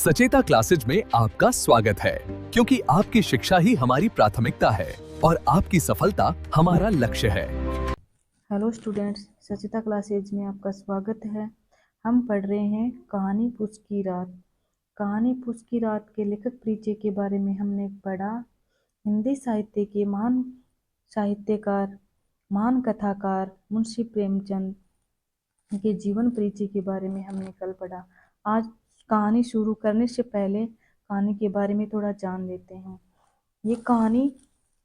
सचेता classes में आपका स्वागत है, क्योंकि आपकी शिक्षा ही हमारी प्राथमिकता है और आपकी सफलता हमारा लक्ष्य है। हेलो स्टूडेंट्स, सचेता क्लासेज में आपका स्वागत है। हम पढ़ रहे हैं कहानी पूस की रात। कहानी पूस की रात के लेखक परिचय के बारे में हमने पढ़ा। हिंदी साहित्य के महान साहित्यकार, महान कथाकार मुंशी प्रेमचंद के जीवन परिचय के बारे में हमने कल पढ़ा। आज कहानी शुरू करने से पहले कहानी के बारे में थोड़ा जान लेते हैं। ये कहानी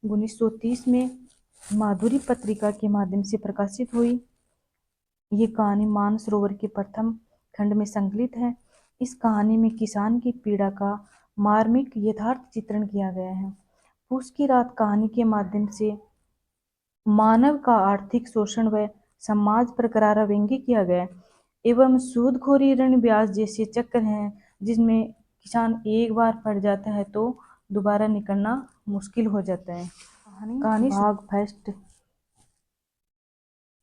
1930 में माधुरी पत्रिका के माध्यम से प्रकाशित हुई। ये कहानी मानसरोवर के प्रथम खंड में संकलित है। इस कहानी में किसान की पीड़ा का मार्मिक यथार्थ चित्रण किया गया है। पूस की रात कहानी के माध्यम से मानव का आर्थिक शोषण व समाज पर करारा व्यंग्य किया गया एवं सूदखोरी, ऋण, ब्याज जैसे चक्र हैं जिसमें किसान एक बार पड़ जाता है तो दोबारा निकलना मुश्किल हो जाता है। कहानी भाग फर्स्ट।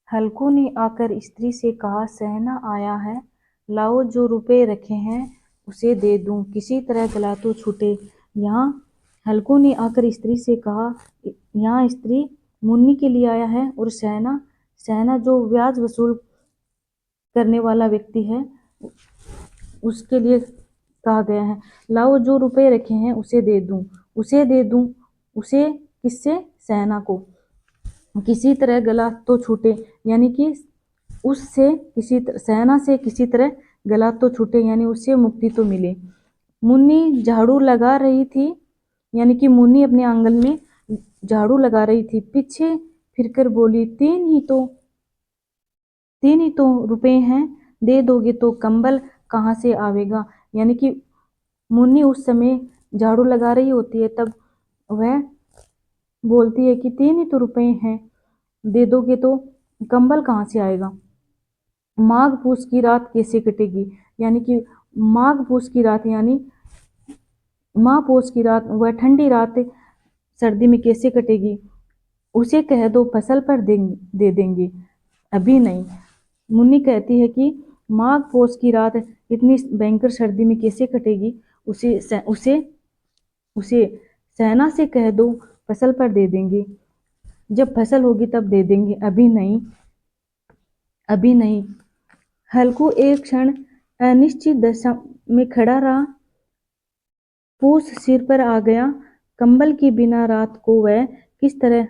हल्कू ने आकर स्त्री से कहा, सहना आया है, लाओ जो रुपए रखे हैं उसे दे दूं, किसी तरह गला तो छूटे। यहाँ हल्कू ने आकर स्त्री से कहा, यहाँ स्त्री मुन्नी के लिए आया है और सहना जो ब्याज वसूल करने वाला व्यक्ति है उसके लिए कहा गया है। लाओ जो रुपए रखे हैं उसे दे दूं, उसे किससे? सहना को। किसी तरह गला तो छूटे, यानी कि उससे सहना से किसी तरह गला तो छूटे, यानी उससे मुक्ति तो मिले। मुन्नी झाड़ू लगा रही थी, यानी कि मुन्नी अपने आंगन में झाड़ू लगा रही थी। पीछे फिरकर बोली, तीन ही तो रुपए हैं, दे दोगे तो कंबल कहाँ से आवेगा। यानी कि मुन्नी उस समय झाड़ू लगा रही होती है, तब वह बोलती है कि तीन ही तो रुपए हैं, दे दोगे तो कंबल कहाँ से आएगा। माघ पूस की रात कैसे कटेगी, यानी कि माघ पूस की रात यानी माह पूस की रात, वह ठंडी रात सर्दी में कैसे कटेगी। उसे कह दो फसल पर दे देंगे, अभी नहीं। मुन्नी कहती है कि माघ पूस की रात इतनी भयंकर सर्दी में कैसे कटेगी। उसे सहना से कह दो फसल पर दे देंगे, जब फसल होगी तब दे देंगे, अभी नहीं। हल्कू एक क्षण अनिश्चित दशा में खड़ा रहा। पूस सिर पर आ गया। कंबल के बिना रात को वह किस तरह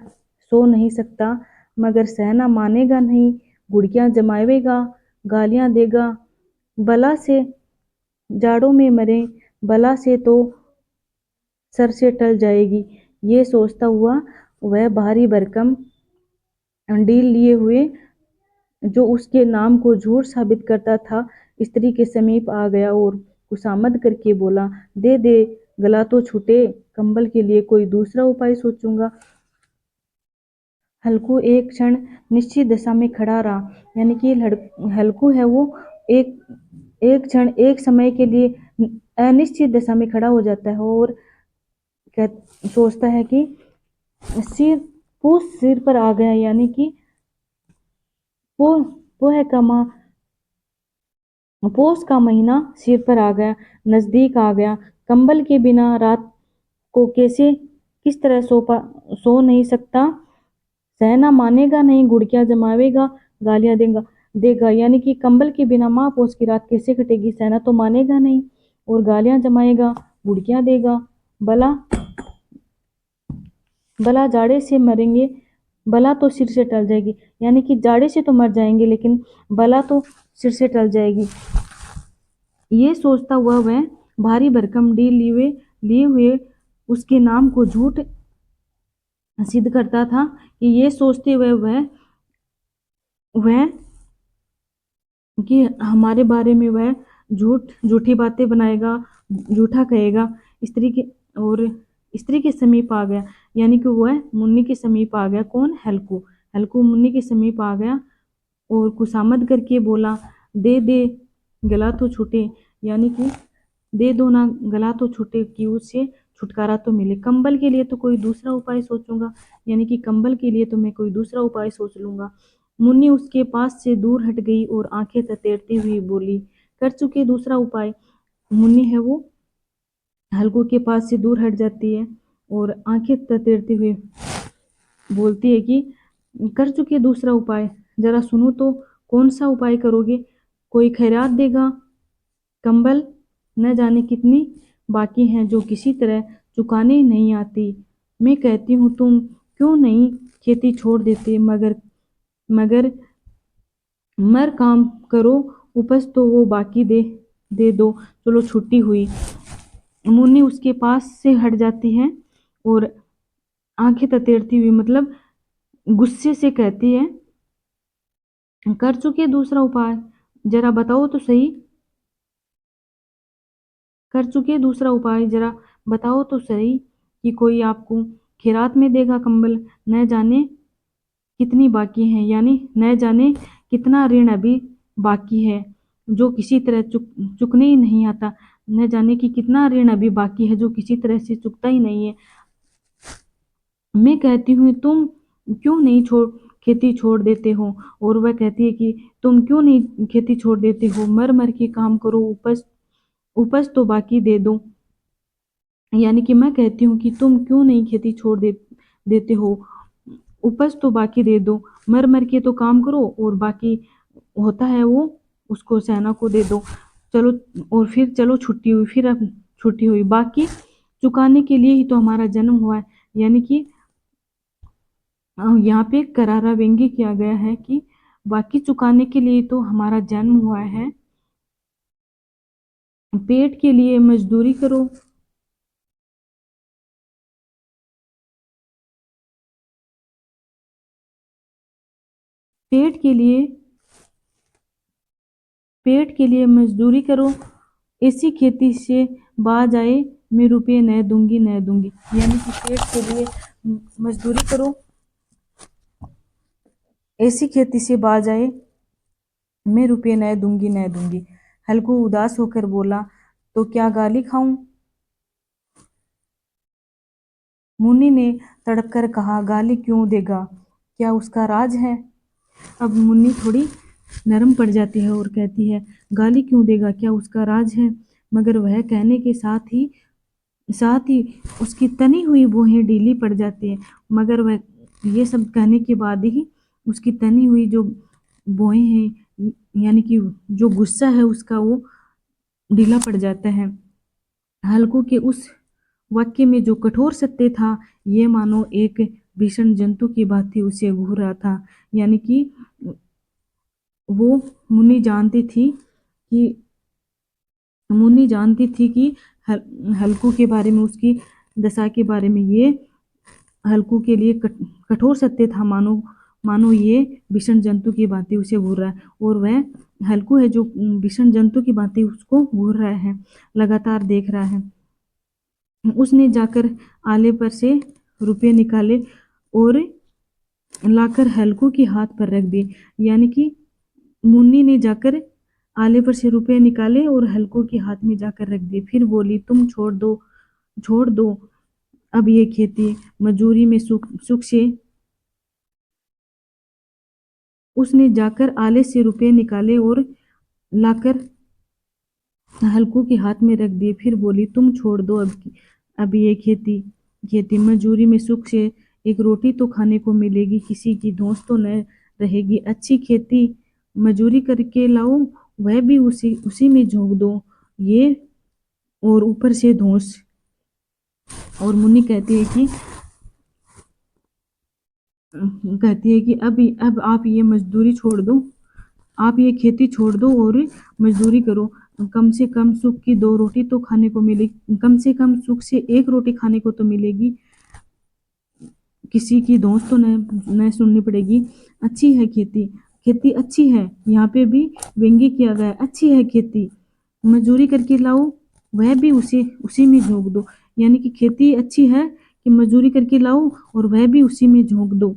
सो नहीं सकता, मगर सहना मानेगा नहीं, गुड़कियां जमावेगा, गालियां देगा। बला से जाड़ों में मरे, बला से तो सर से टल जाएगी। ये सोचता हुआ वह भारी भरकम डील लिए हुए, जो उसके नाम को झूठ साबित करता था, स्त्री के समीप आ गया और खुशामद करके बोला, दे दे, गला तो छूटे, कंबल के लिए कोई दूसरा उपाय सोचूंगा। हल्कू एक क्षण निश्चित दशा में खड़ा रहा, यानी कि हल्कू है वो एक क्षण, एक समय के लिए अनिश्चित दशा में खड़ा हो जाता है और सोचता है कि पूस सिर पर आ गया, यानी कि पोष का महीना सिर पर आ गया, नजदीक आ गया। कंबल के बिना रात को किस तरह सो नहीं सकता। सहना मानेगा नहीं, गुड़कियां जमावेगा, गालियां देगा, यानी कि कंबल के बिना माँ पोष की रात कैसे कटेगी। सहना तो मानेगा नहीं और गालियां जमाएगा, गुड़कियां देगा। बला जाड़े से मरेंगे, बला तो सिर से टल जाएगी, यानी कि जाड़े से तो मर जाएंगे लेकिन बला तो सिर से टल जाएगी। ये सोचता हुआ वह भारी भरकम डील लिए हुए उसके नाम को झूठ सिद्ध करता था कि ये सोचते हुए वह कि हमारे बारे में वह झूठी बातें बनाएगा, झूठा कहेगा। स्त्री के समीप आ गया, यानी कि वह मुन्नी के समीप आ गया। कौन? हल्कू मुन्नी के समीप आ गया और खुशामद करके बोला, दे दे, गला तो छूटे, यानी कि दे दो ना, गला तो छूटे, कि उससे छुटकारा तो मिले। कंबल के लिए तो कोई दूसरा उपाय सोचूंगा, यानी कि कंबल के लिए तो मैं कोई दूसरा उपाय सोच लूंगा। मुन्नी उसके पास से दूर हट गई और आंखें ततेड़ती हुई बोली, कर चुके दूसरा उपाय। मुन्नी है वो हल्कू के पास से दूर हट जाती है और आंखें ततेड़ते हुए बोलती है कि कर चुके दूसरा उपाय, जरा सुनो तो कौन सा उपाय करोगे? कोई खैरात देगा? कंबल न जाने कितनी बाकी हैं जो किसी तरह चुकाने नहीं आती। मैं कहती हूँ तुम क्यों नहीं खेती छोड़ देते, मगर मगर मर काम करो, उपज तो वो बाकी दे दो। चलो छुट्टी हुई। मुन्नी उसके पास से हट जाती है और आंखें ततेड़ती हुई मतलब गुस्से से कहती है, कर चुके दूसरा उपाय, जरा बताओ तो सही। कर चुके दूसरा उपाय, जरा बताओ तो सही कि कोई आपको खैरात में देगा कंबल। न जाने कितनी बाकी हैं, यानी न जाने कितना ऋण अभी बाकी है जो किसी तरह चुकने ही नहीं आता। न जाने कि कितना ऋण अभी बाकी है जो किसी तरह से चुकता ही नहीं है। मैं कहती हूँ तुम क्यों नहीं खेती छोड़ देते हो? और वह कहती है कि तुम क्यों नहीं खेती छोड़ देते हो? मर मर के काम करो, उपज उपज तो बाकी दे दो। यानी कि मैं कहती हूँ कि तुम क्यों नहीं खेती छोड़ देते हो, उपज तो बाकी दे दो, मर मर के तो काम करो और बाकी होता है वो उसको सेना को दे दो। चलो, और फिर चलो छुट्टी हुई। फिर अब छुट्टी हुई, बाकी चुकाने के लिए ही तो हमारा जन्म हुआ है। यानी कि यहाँ पे करारा व्यंग्य किया गया है कि बाकी चुकाने के लिए तो हमारा जन्म हुआ है। पेट के लिए मजदूरी करो, पेट के लिए पेट के लिए मजदूरी करो, ऐसी खेती से बाज आए, मैं रुपये न दूंगी न दूंगी। यानी कि पेट के लिए मजदूरी करो, ऐसी खेती से बाज आए, मैं रुपये न दूंगी न दूंगी। हल्कू उदास होकर बोला, तो क्या गाली खाऊं? मुन्नी ने तड़प कर कहा, गाली क्यों देगा, क्या उसका राज है? अब मुन्नी थोड़ी नरम पड़ जाती है और कहती है, गाली क्यों देगा, क्या उसका राज है? मगर वह कहने के साथ ही उसकी तनी हुई भौहें ढीली पड़ जाती है। मगर वह ये सब कहने के बाद ही उसकी तनी हुई जो भौहें हैं, यानी कि जो गुस्सा है उसका, वो ढीला पड़ जाता है। हल्कू के उस वाक्य में जो कठोर सत्य था, ये मानो एक भीषण जंतु की भांति उसे घूर रहा था। यानी कि वो मुन्नी जानती थी कि हल्कू के बारे में, उसकी दशा के बारे में ये हल्कू के लिए कठोर सत्य था। मानो मानो ये भीषण जंतु की भांति उसे घूर रहा है, और वह हल्कू है जो भीषण जंतु की भांति उसको घूर रहा है, लगातार देख रहा है। उसने जाकर आले पर से रुपये निकाले और लाकर हल्कू के हाथ पर रख दिए। यानी कि मुन्नी ने जाकर आले पर से रुपये निकाले और हल्कू के हाथ में जाकर रख दिए। फिर बोली, तुम छोड़ दो अब ये खेती, मजूरी में सुख से। उसने जाकर आले से रुपये निकाले और लाकर हल्कू के हाथ में रख दिए। फिर बोली, तुम छोड़ दो अब ये खेती, मजूरी में सुख से एक रोटी तो खाने को मिलेगी, किसी की धौंस तो न रहेगी। अच्छी खेती मजूरी करके लाओ, वह भी उसी में झोंक दो, ये और ऊपर से धौंस। और मुन्नी कहती है कि अब आप ये मजदूरी छोड़ दो, आप ये खेती छोड़ दो और मजदूरी करो। कम से कम सुख की 2 रोटी तो खाने को मिलेगी, कम से कम सुख से 1 रोटी खाने को तो मिलेगी, किसी की धौंस तो न सुननी पड़ेगी। अच्छी है खेती, खेती अच्छी है, यहाँ पे भी व्यंग्य किया गया है, अच्छी है खेती, मजदूरी करके लाओ, वह भी उसी में झोंक दो। यानी कि खेती अच्छी है कि मजदूरी करके लाओ और वह भी उसी में झोंक दो।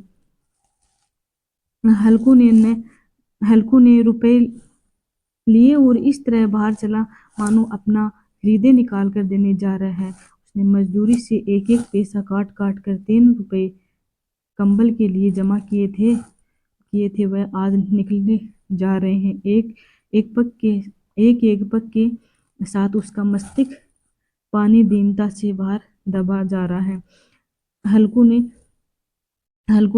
हल्कू ने रुपए लिए और इस तरह बाहर चला मानो अपना हृदय निकाल कर देने जा रहा है। उसने मजदूरी से एक एक पैसा काट काट कर 3 रुपए कंबल के लिए जमा किए थे वह आज निकलने जा रहे हैं। एक एक पग के साथ उसका मस्तिष्क पानी दीनता से बाहर दबा जा रहा है। हल्कू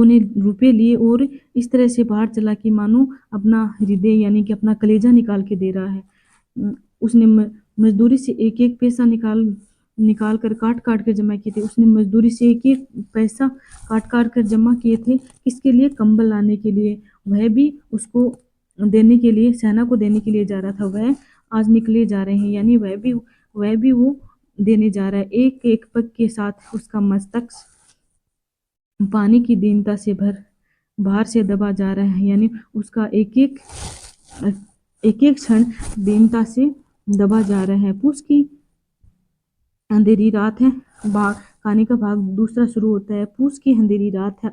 ने रुपए लिए और इस तरह से बाहर चला कि मानो अपना हृदय यानी कि अपना कलेजा निकाल के दे रहा है। उसने मजदूरी से एक एक पैसा निकाल कर काट काट कर जमा किए थे। उसने मजदूरी से एक एक पैसा काट काट कर जमा किए थे, किसके लिए? कंबल लाने के लिए। वह भी उसको देने के लिए, सेना को देने के लिए जा रहा था। वह आज निकले जा रहे हैं, यानी वह भी वो देने जा रहा है। एक एक पग के साथ उसका मस्तक पानी की दीनता से बाहर से दबा जा रहा है, यानी उसका एक एक क्षण दीनता से दबा जा रहा है। पूस की अंधेरी रात है। कहानी का भाग दूसरा शुरू होता है। पूस की अंधेरी रात है।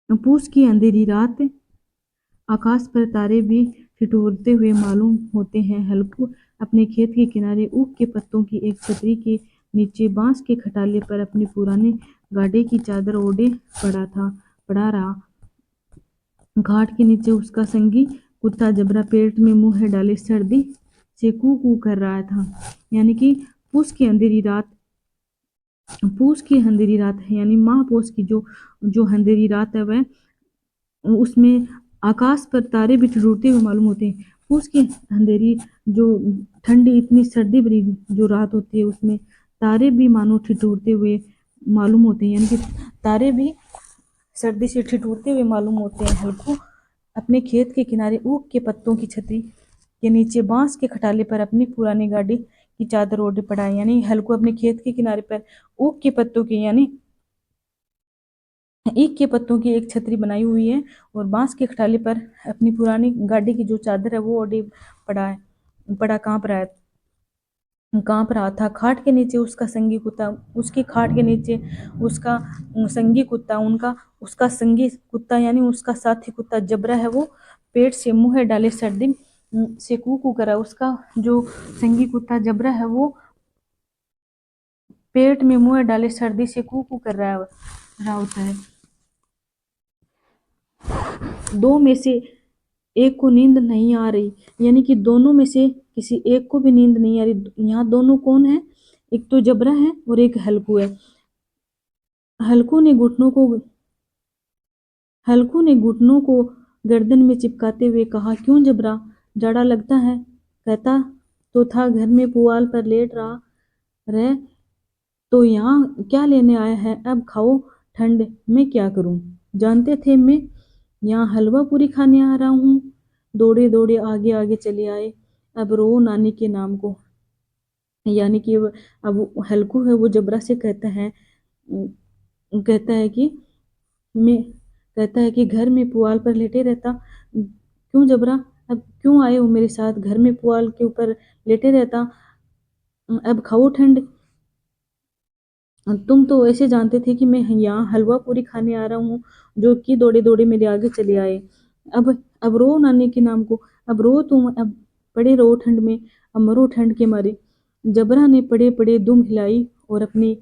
पूस की अंधेरी रात, आकाश पर तारे भी ठिठुरते हुए मालूम होते हैं। हल्कू अपने खेत के किनारे ऊख के पत्तों की एक छतरी के नीचे बांस के खटाले पर अपनी पुरानी गाड़ी की चादर ओढ़े पड़ा रहा। घाट के नीचे उसका संगी कुत्ता जबरा पेट में मुंह डाले सर्दी से कू कू कर रहा था। यानी कि पूस की अंधेरी रात है, यानी माह पोस की जो अंधेरी रात है, वह उसमें आकाश पर तारे भी ठिठुरते हुए मालूम होते हैं। पूस की अंधेरी जो ठंडी इतनी सर्दी भरी जो रात होती है, उसमें तारे भी मानो ठिठुरते हुए मालूम होते हैं, यानी कि तारे भी सर्दी से ठिठुरते हुए मालूम होते हैं। हल्कू अपने खेत के किनारे ऊख के पत्तों की छतरी के नीचे बांस के खटाले पर अपनी पुरानी गाड़ी की चादर ओढ़े पड़ा है। यानी हल्कू अपने खेत के किनारे पर ऊख के पत्तों की यानी ईख के पत्तों की एक छतरी बनाई हुई है और बांस के खटाले पर अपनी पुरानी गाड़ी की जो चादर है वो ओढ़े पड़ा कांप रहा था। खाट के नीचे उसका संगी कुत्ता, उसकी खाट के नीचे उसका संगी कुत्ता, उसका संगी कुत्ता यानी उसका साथी कुत्ता जबरा है, वो पेट से मुंह डाले सर्दी से कू कू करा। उसका जो संगी कुत्ता जबरा है, वो पेट में मुंह डाले सर्दी से कू कू कर रहा होता है। दो में से एक को नींद नहीं आ रही, यानी कि दोनों में से किसी एक को भी नींद नहीं आ रही। यहाँ दोनों कौन है? एक तो जबरा है और एक हल्कू है। हल्कू ने घुटनों को गर्दन में चिपकाते हुए कहा, क्यों जबरा, जाड़ा लगता है? कहता तो था घर में पुआल पर लेट रह तो यहाँ क्या लेने आया है? अब खाओ ठंड, मैं क्या करूं? जानते थे मैं यहाँ हलवा पूरी खाने आ रहा हूँ। दौड़े दौड़े आगे आगे चले आए। अब रो नानी के नाम को। यानी कि अब हल्कू है, वो जबरा से कहता है कि मैं कहता है कि घर में पुआल पर लेटे रहता। क्यों जबरा, अब क्यों आए हो मेरे साथ? घर में पुआल के ऊपर लेटे रहता। अब खाओ ठंड। तुम तो ऐसे जानते थे कि मैं यहाँ हलवा पूरी खाने आ रहा हूँ, जो कि दौड़े दौड़े मेरे आगे चले आए। अब रो नानी के नाम को। अब रो तुम, अब पड़े रहो ठंड में, अब मरो ठंड के मारे। जबरा ने पड़े पड़े दुम हिलाई और अपनी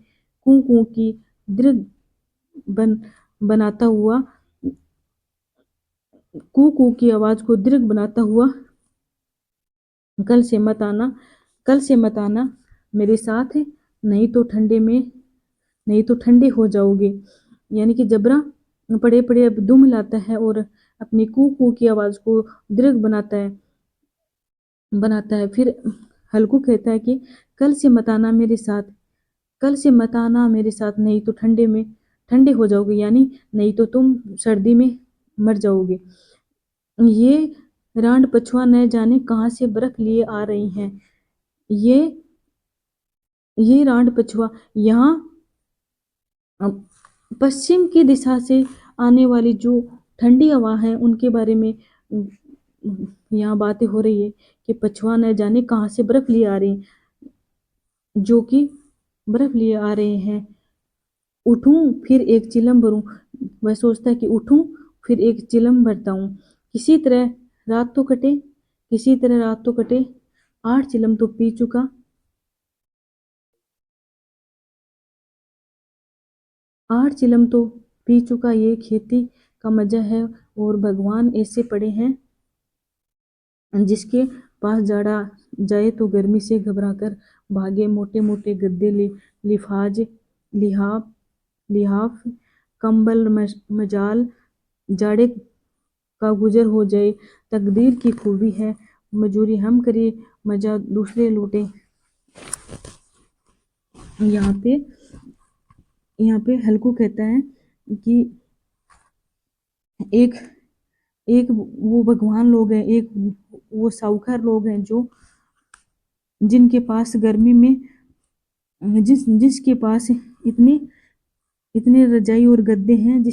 कू कू की दीर्घ बन बनाता हुआ कू कू की आवाज को दीर्घ बनाता हुआ कल से मत आना, कल से मत आना मेरे साथ, नहीं तो ठंडे हो जाओगे। यानी कि जबरा पड़े पड़े अब दुम हिलाता है और अपनी कू कू की आवाज को दीर्घ बनाता है। फिर हल्कू कहता है कि कल से मत आना मेरे साथ, कल से मत आना मेरे साथ, नहीं तो ठंडे हो जाओगे, यानी नहीं तो तुम सर्दी में मर जाओगे। ये रांड पछुआ न जाने कहाँ से बर्फ लिए आ रही हैं। ये रांड पछुआ यहाँ पश्चिम की दिशा से आने वाली जो ठंडी हवा है, उनके बारे में यहाँ बातें हो रही है कि पछुआ न जाने कहाँ से बर्फ लिए आ रही हैं, जो कि बर्फ लिए आ रहे हैं। उठूं फिर एक चिलम भरूं। वह सोचता है कि उठूं फिर एक चिलम भरता हूँ। किसी तरह रात तो कटे, किसी तरह रात तो कटे। 8 चिलम तो पी चुका, 8 चिलम तो पी चुका। ये खेती का मजा है। और भगवान ऐसे पड़े हैं जिसके पास जाड़ा जाए तो गर्मी से घबराकर भागे। मोटे मोटे गद्दे लिफाज लिहाफ लिहाफ कंबल मजाल जाड़े का गुजर हो जाए। तकदीर की खूबी है मजूरी हम करें मजा दूसरे लूटे। यहाँ पे हल्कू कहता है कि एक एक वो भगवान लोग हैं, एक वो साहूकार लोग हैं जो जिनके पास गर्मी में जिसके पास इतने रजाई और गद्दे हैं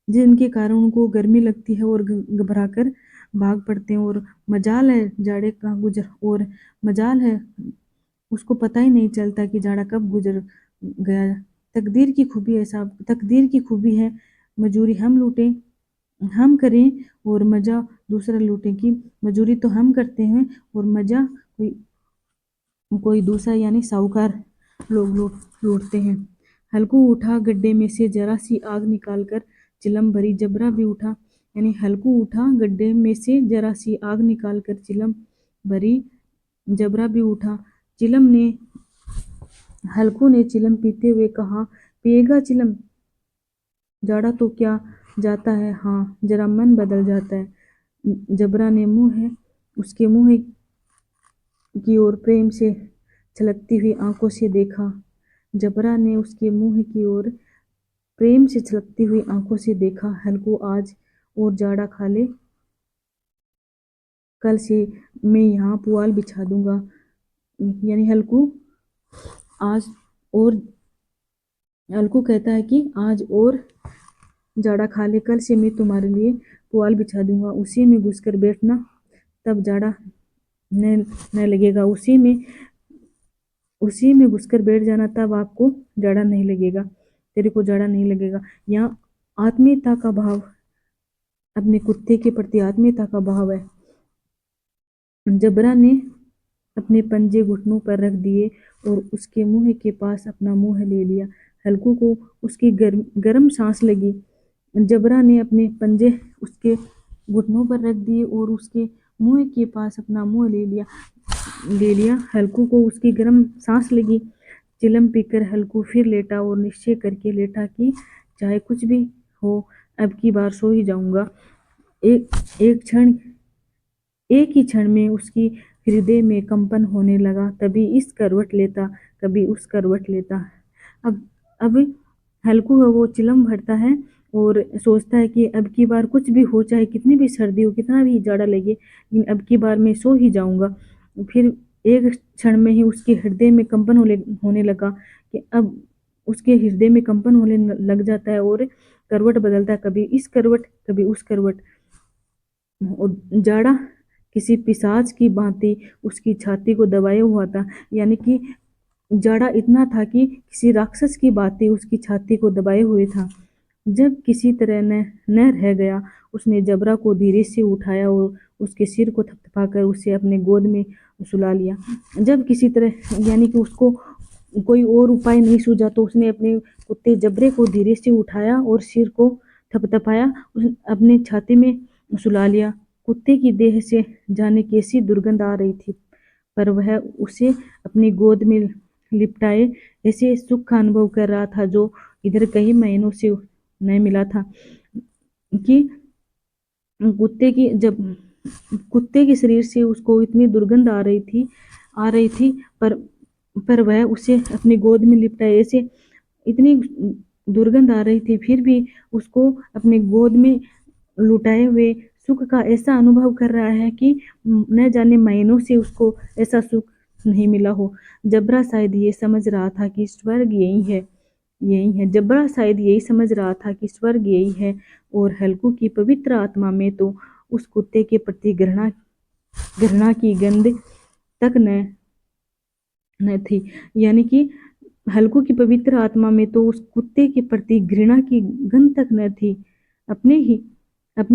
जिनके कारण उनको गर्मी लगती है और घबरा कर भाग पड़ते हैं। और मजाल है जाड़े का गुजर, और मजाल है उसको पता ही नहीं चलता कि जाड़ा कब गुजर गया। तकदीर की खूबी है साहब, तकदीर की खूबी है मजूरी हम लूटें हम करें और मजा दूसरा लूटें। कि मजूरी तो हम करते हैं और मजा कोई दूसरा यानी साहूकार लोग लूटते हैं। हल्कू उठा गड्ढे में से जरा सी आग निकाल कर चिलम भरी। जबरा भी उठा यानी हल्कू उठा गड्ढे में से जरा सी आग निकाल कर चिलम भरी। जबरा भी उठा। हल्कू ने चिलम पीते हुए कहा, पिएगा चिलम? जाड़ा तो क्या जाता है, हाँ जरा मन बदल जाता है। जबरा ने उसके मुंह की ओर प्रेम से छलकती हुई आंखों से देखा। जबरा ने उसके मुंह की ओर प्रेम से छलकती हुई आंखों से देखा। हल्कू आज और जाड़ा खा ले, कल से मैं यहाँ पुआल बिछा दूंगा। यानी हल्कू कहता है कि आज और जाड़ा खा ले, कल से मैं तुम्हारे लिए पुआल बिछा दूंगा। उसी में घुसकर बैठना, तब जाड़ा न लगेगा। उसी में घुसकर बैठ जाना, तब आपको जाड़ा नहीं लगेगा, तेरे को जाड़ा नहीं लगेगा। यहाँ आत्मीयता का भाव, अपने कुत्ते के प्रति आत्मीयता का भाव है। जबरा ने अपने पंजे घुटनों पर रख दिए और उसके मुंह के पास अपना मुंह ले लिया। हल्कू को उसकी गर्म सांस लगी। जबरा ने अपने पंजे उसके घुटनों पर रख दिए और उसके मुंह के पास अपना मुंह ले लिया। हल्कू को उसकी गर्म सांस लगी। चिलम पीकर हल्कू फिर लेटा और निश्चय करके लेटा कि चाहे कुछ भी हो, अब की बार सो ही जाऊंगा। एक ही क्षण में उसकी हृदय में कंपन होने लगा। कभी इस करवट लेता, कभी उस करवट लेता। अब हल्कू है वो चिलम भरता है और सोचता है कि अब की बार कुछ भी हो, चाहे कितनी भी सर्दी हो, कितना भी जाड़ा लगे, लेकिन अब की बार मैं सो ही जाऊंगा। फिर एक क्षण में ही उसके हृदय में कंपन होने लगा कि अब उसके हृदय में कंपन होने लग जाता है और करवट बदलता है, कभी इस करवट कभी उस करवट। और जाड़ा किसी पिशाच की भांति उसकी छाती को दबाए हुआ था। यानी कि जाड़ा इतना था कि किसी राक्षस की भांति उसकी छाती को दबाए हुए था। जब किसी तरह न रह गया, उसने जबरा को धीरे से उठाया और उसके सिर को थपथपाकर उसे अपने गोद में सुला लिया। जब किसी तरह यानी कि उसको कोई और उपाय नहीं सूझा तो उसने अपने कुत्ते जबरे को धीरे से उठाया और सिर को थपथपाया, अपने छाती में सुला लिया। कुत्ते की देह से जाने कैसी दुर्गंध आ रही थी, पर वह उसे अपनी गोद में लिपटाए ऐसे सुख का अनुभव कर रहा था जो इधर कई महीनों से नहीं मिला था। कि कुत्ते के शरीर से उसको इतनी दुर्गंध आ रही थी, पर वह उसे अपनी गोद में लिपटाए ऐसे इतनी दुर्गंध आ रही थी, फिर भी उसको अपनी गोद में लुटाए हुए सुख का ऐसा अनुभव कर रहा है कि न जाने महीनों से उसको ऐसा सुख नहीं मिला हो। जबरा शायद ये समझ रहा था कि स्वर्ग यही है। जबरा शायद यही समझ रहा था कि स्वर्ग यही है। और हल्कू की पवित्र आत्मा में तो उस कुत्ते के प्रति घृणा की गंध तक न थी। यानी कि हल्कू की पवित्र आत्मा में तो उस कुत्ते के प्रति घृणा की गंध तक न थी। अपने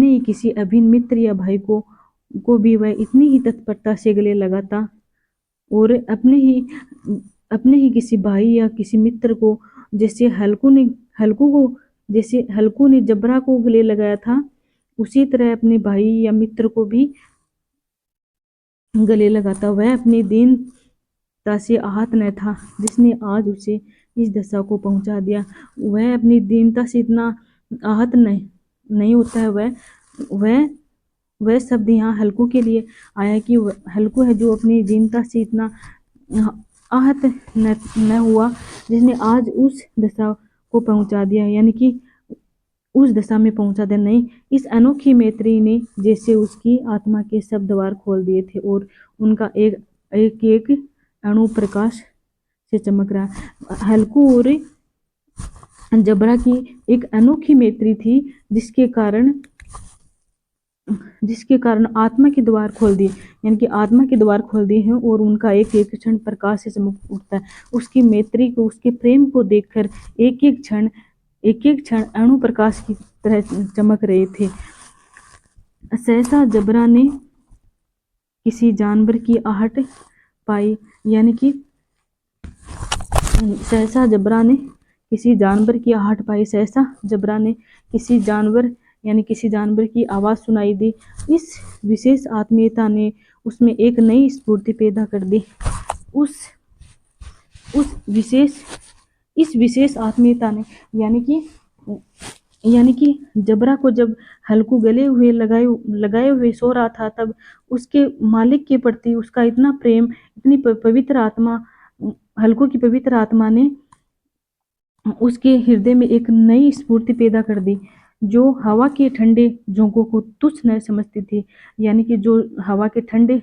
ही किसी अभिन्न मित्र या भाई को भी वह इतनी ही तत्परता से गले लगाता और अपने ही किसी भाई या किसी मित्र को जैसे हल्कू को जैसे हल्कू ने जबरा को गले लगाया था, उसी तरह अपने भाई या मित्र को भी गले लगाता। वह अपनी दीनता से आहत न था जिसने आज उसे इस दशा को पहुंचा दिया। वह अपनी दीनता से इतना आहत नहीं होता है। वह वह शब्द यहाँ हल्कू के लिए आया कि हल्कू है जो अपनी दीनता से इतना आहत न हुआ जिसने आज उस दशा को पहुंचा दिया, यानी कि उस दशा में पहुंचा दिया। नहीं, इस अनोखी मैत्री ने जैसे उसकी आत्मा के सब द्वार खोल दिए थे और उनका एक एक एक अणु प्रकाश से चमक रहा है। हल्कू और जबरा की एक अनोखी मैत्री थी जिसके कारण आत्मा के द्वार खोल दिए, यानी कि आत्मा के द्वार खोल दिए हैं और उनका एक एक क्षण प्रकाश से चमक उठता है। उसकी मैत्री को, उसके प्रेम को देखकर एक एक क्षण अणु प्रकाश की तरह चमक रहे थे। सहसा जबरा ने किसी जानवर की आहट पाई, यानी कि सहसा जबरा ने किसी जानवर की आहट पाई। सहसा जबरा ने किसी जानवर की आवाज सुनाई दी। इस विशेष आत्मीयता ने उसमें एक नई स्फूर्ति पैदा कर दी। इस विशेष आत्मीयता ने, यानी कि जबरा को जब हल्कू गले हुए लगाए हुए सो रहा था, तब उसके मालिक के प्रति उसका इतना प्रेम, इतनी पवित्र आत्मा, हल्कू की पवित्र आत्मा ने उसके हृदय में एक नई स्फूर्ति पैदा कर दी, जो हवा के ठंडे झोंकों को तुच्छ न समझती थी। यानी कि जो हवा के ठंडे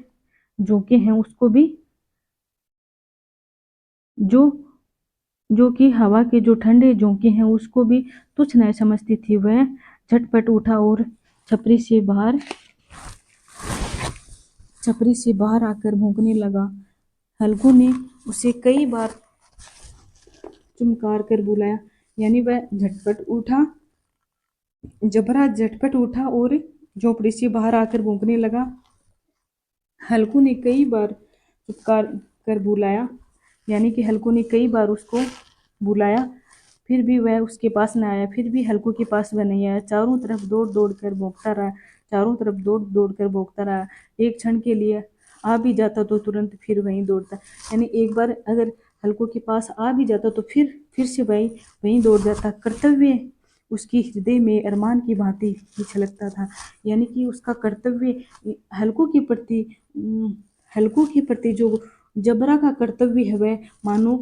झोंके हैं उसको भी, जो कि हवा के जो ठंडे झोंके हैं उसको भी तुच्छ न समझती थी। वह झटपट उठा और छपरी से बाहर आकर भौंकने लगा। हल्कू ने उसे कई बार चुमकार कर बुलाया, यानी वह झटपट उठा, जबरा झटपट उठा और झोपड़ी से बाहर आकर भौंकने लगा। हल्कू ने कई बार चुपकार कर बुलाया, यानी कि हल्कू ने कई बार उसको बुलाया, फिर भी वह उसके पास न आया। फिर भी हल्कू के पास वह नहीं आया। चारों तरफ दौड़ दौड़ कर भौंकता रहा। एक क्षण के लिए आ भी जाता तो तुरंत फिर वहीं दौड़ता, यानी एक बार अगर हल्कू के पास आ भी जाता तो फिर से वहीं दौड़ जाता। कर्तव्य उसकी हृदय में अरमान की भांति छलकता था, यानी कि उसका कर्तव्य हल्कू के प्रति जो जबरा का कर्तव्य है वह मानो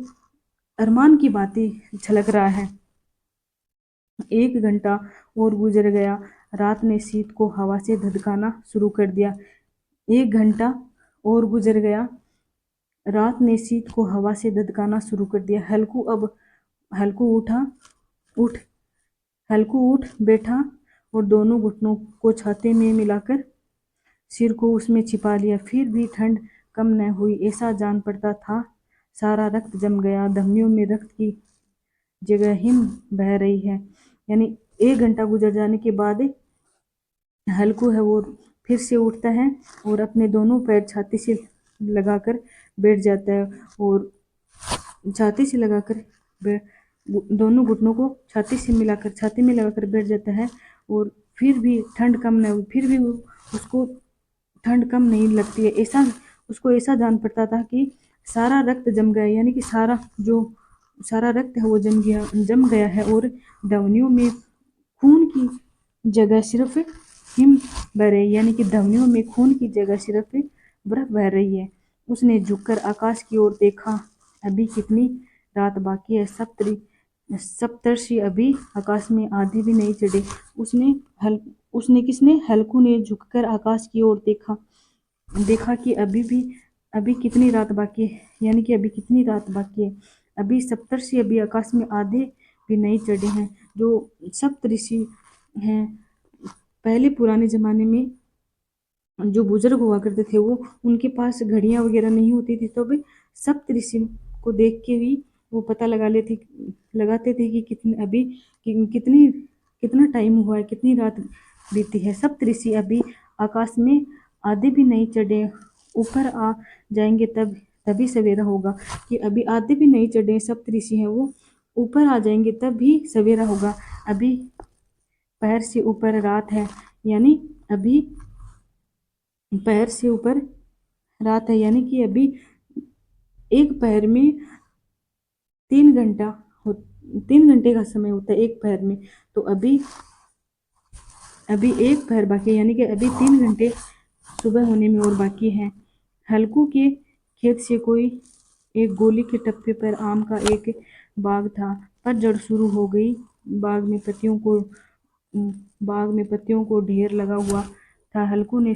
अरमान की भांति छलक रहा है। 1 घंटा और गुजर गया। रात ने शीत को हवा से धधकाना शुरू कर दिया। 1 घंटा और गुजर गया। रात ने शीत को हवा से धधकाना शुरू कर दिया। हल्कू उठ बैठा और दोनों घुटनों को छाती में मिलाकर सिर को उसमें छिपा लिया। फिर भी ठंड कम न हुई। ऐसा जान पड़ता था सारा रक्त जम गया, धमनियों में रक्त की जगह हिम बह रही है। यानी 1 घंटा गुजर जाने के बाद हल्कू है वो फिर से उठता है और अपने दोनों पैर छाती से लगाकर बैठ जाता है और छाती से लगाकर दोनों घुटनों को छाती में लगाकर बैठ जाता है। और फिर भी ठंड कम न हुई, फिर भी उसको ठंड कम नहीं लगती है। उसको ऐसा जान पड़ता था कि सारा रक्त जम गया, यानी कि सारा रक्त है वो जम गया है और धमनियों में खून की जगह सिर्फ हिम बह रही, यानी कि धमनियों में खून की जगह सिर्फ बर्फ बह रही है। उसने झुककर आकाश की ओर देखा। अभी कितनी रात बाकी है। सप्तर्षि अभी आकाश में आधे भी नहीं चढ़े। हल्कू ने झुककर आकाश की ओर देखा कि अभी कितनी रात बाकी है, यानी कि अभी कितनी रात बाकी है। अभी सप्तर्षि अभी आकाश में आधे भी नहीं चढ़े हैं। जो सप्तऋषि हैं, पहले पुराने जमाने में जो बुजुर्ग हुआ करते थे वो, उनके पास घड़ियां वगैरह नहीं होती थी, तो भी सप्तऋषि को देख के ही वो पता लगाते थे कि कितना टाइम हुआ है, कितनी रात बीती है। सप्तऋषि अभी आकाश में आधे भी नहीं चढ़े, ऊपर आ जाएंगे तभी सवेरा होगा। कि अभी आधे भी नहीं चढ़े सप्तऋषि हैं वो ऊपर आ जाएंगे तब भी सवेरा होगा। अभी पैर से ऊपर रात है, यानी अभी पैर से ऊपर रात है, यानी कि अभी एक पैर में 3 घंटा हो 3 घंटे का समय होता है एक पैर में। तो अभी अभी एक पैर बाकी है, यानी कि अभी 3 घंटे सुबह होने में और बाकी है। हल्कू के खेत से कोई एक गोली के टप्पे पर आम का एक बाग था। पतझड़ शुरू हो गई। बाग में पत्तियों को बाग में पत्तियों को ढेर लगा हुआ था। हल्कू ने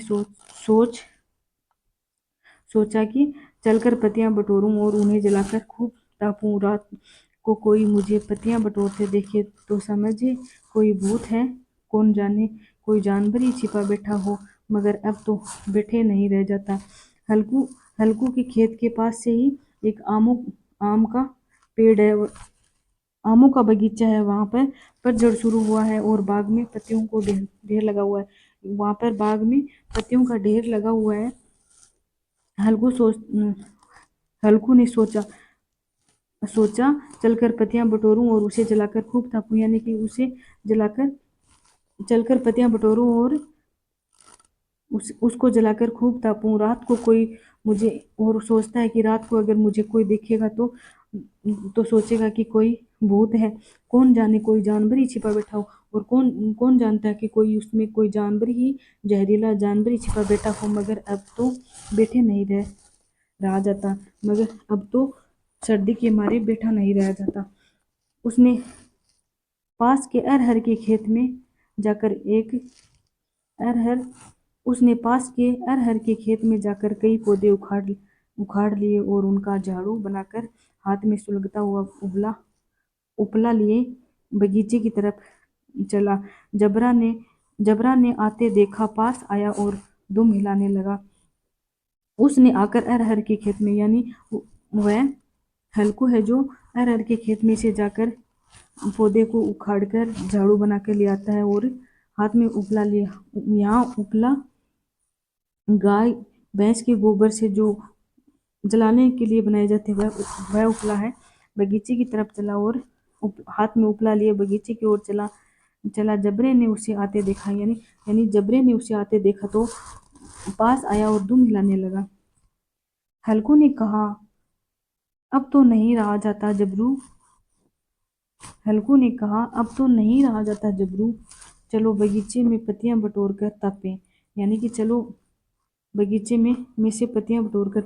सोचा कि चलकर पत्तियां बटोरूं और उन्हें जलाकर खूब तापूं। रात को कोई मुझे पत्तियां बटोरते देखे तो समझे कोई भूत है, कौन जाने कोई जानवर ही छिपा बैठा हो। मगर अब तो बैठे नहीं रह जाता। हल्कू हल्कू के खेत के पास से ही एक आम का पेड़ है, आमों का बगीचा है। वहां पर पतझड़ शुरू हुआ है और बाग में पत्तियों को ढेर लगा हुआ है। वहां पर बाग में पत्तियों का ढेर लगा हुआ है। हल्कू सोच हल्कू ने सोचा चलकर पत्तियां बटोरूं और उसे जलाकर खूब तापूं, यानी कि उसे जलाकर चलकर पत्तियां बटोरूं और उसको जलाकर खूब तापूं। रात को कोई मुझे और सोचता है कि रात को अगर मुझे कोई देखेगा तो सोचेगा कि कोई भूत है, कौन जाने कोई जानवर ही छिपा बैठा हो। और कौन कौन जानता है कि कोई उसमें कोई जानवर ही जहरीला जानवर ही छिपा बैठा हो। मगर अब तो बैठे नहीं रहा जाता। मगर अब तो सर्दी के मारे बैठा नहीं रहा जाता। उसने पास के अरहर के खेत में जाकर अरहर उसने पास के अरहर के खेत में जाकर कई पौधे उखाड़ लिए और उनका झाड़ू बनाकर हाथ में सुलगता हुआ उपला लिए बगीचे की तरफ चला। जबरा ने आते देखा, पास आया और दुम हिलाने लगा। उसने आकर अरहर के खेत में, यानी वह हल्कू है जो अरहर के खेत में से जाकर पौधे को उखाड़कर झाड़ू बनाकर ले आता है और हाथ में उपला लिया। यहाँ उपला गाय भैंस के गोबर से जो जलाने के लिए बनाए जाते हैं वह उपला है। बगीचे की तरफ चला और हाथ में उपला लिए बगीचे की ओर चला चला जबरे ने उसे आते देखा, यानी जबरे ने उसे आते देखा तो पास आया और दुम हिलाने लगा। हल्कू ने कहा, अब तो नहीं रहा जाता जबरू। हल्कू ने कहा, अब तो नहीं रहा जाता जबरू। चलो बगीचे में पत्तियां बटोर कर तापें, यानी कि चलो बगीचे में से पत्तियां बटोर कर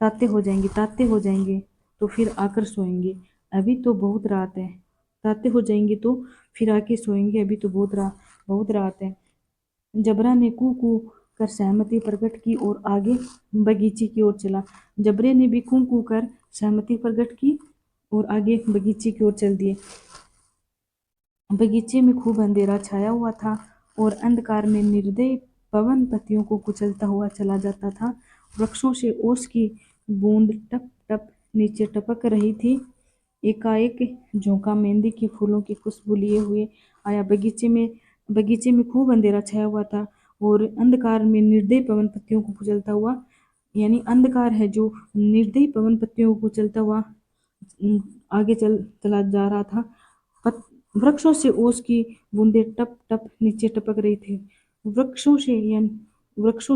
ताते हो जाएंगे तो फिर आकर सोएंगे। अभी तो बहुत रात है। ताते हो जाएंगे तो फिर आके सोएंगे, अभी तो बहुत रात है। जबरा ने कू कू कर सहमति प्रकट की और आगे बगीचे की ओर चला। जबरे ने भी कू कू कर सहमति प्रकट की और आगे बगीचे की ओर चल दिए। बगीचे में खूब अंधेरा छाया हुआ था और अंधकार में निर्दय पवन पत्तियों को कुचलता हुआ चला जाता था। वृक्षों से ओस की बूंद टप टप नीचे टपक रही थी। एकाएक झोंका मेहंदी के फूलों की खुशबू लिए हुए आया। बगीचे में खूब अंधेरा छाया हुआ था और अंधकार में निर्दय पवन पत्तियों को कुचलता हुआ, यानी अंधकार है जो निर्दय पवन पत्तियों को कुचलता हुआ आगे चला जा रहा था। वृक्षों से ओस की बूंदें टप टप नीचे टपक रही थी। वृक्षों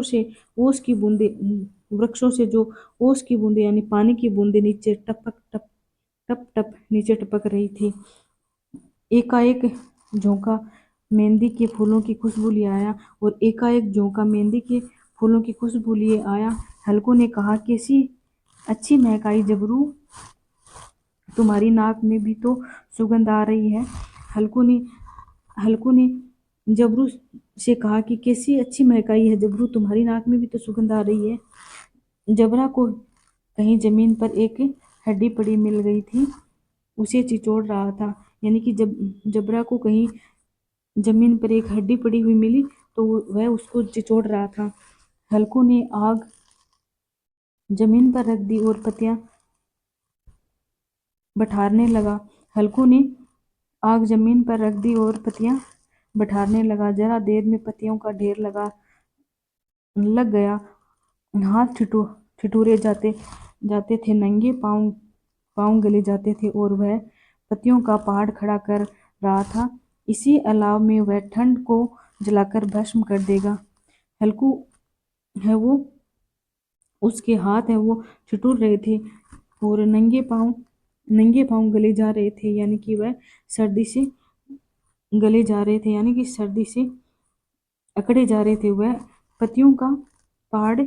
से ओस की बूंदें वृक्षों से जो ओस की बूंदें यानी पानी की बूंदें नीचे टप टप नीचे टपक रही थी। एकाएक झोंका मेहंदी के फूलों की खुशबू लिए आया और एकाएक झोंका मेहंदी के फूलों की खुशबू लिए आया। हल्कू ने कहा, कैसी अच्छी महक आई जबरू, तुम्हारी नाक में भी तो सुगंध आ रही है। हल्कू ने जबरू से कहा कि कैसी अच्छी महक आई है जबरू, तुम्हारी नाक में भी तो सुगंध आ रही है। जबरा को कहीं जमीन पर एक हड्डी पड़ी मिल गई थी, उसे चिचोड़ रहा था, यानी कि जब जबरा को कहीं जमीन पर एक हड्डी पड़ी हुई मिली तो वह उसको चिचोड़ रहा था। हल्कू ने आग जमीन पर रख दी और पत्तियां बठारने लगा। हल्कू ने आग जमीन पर रख दी और पत्तियां बठारने लगा। जरा देर में पत्तियों का ढेर लग गया। हाथ ठिठुरे जाते थे। नंगे पाँव गले जाते थे और वह पत्तियों का पहाड़ खड़ा कर रहा था। इसी अलाव में वह ठंड को जलाकर भस्म कर देगा। हल्कू है वो, उसके हाथ है वो ठिठुर रहे थे और नंगे पाँव गले जा रहे थे, यानी कि वह सर्दी से गले जा रहे थे, यानी कि सर्दी से अकड़े जा रहे थे। वह पत्तियों का पहाड़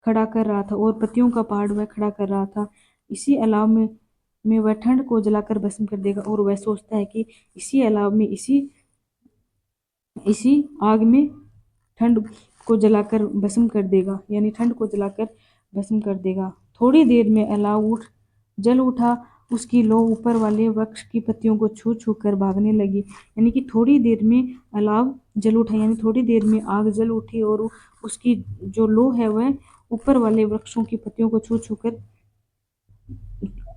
खड़ा कर रहा था और पत्तियों का पहाड़ वह खड़ा कर रहा था। इसी अलाव में वह ठंड को जलाकर भस्म कर देगा और वह सोचता है कि इसी अलाव में इसी आग में ठंड को जलाकर भस्म कर देगा, यानी ठंड को जलाकर भस्म कर देगा। थोड़ी देर में अलाव जल उठा, उसकी लौ ऊपर वाले वृक्ष की पत्तियों को छू छू कर भागने लगी। यानी कि थोड़ी देर में अलाव जल उठा, यानी थोड़ी देर में आग जल उठी और उसकी जो लौ है वह ऊपर वाले वृक्षों की पत्तियों को छू छू कर,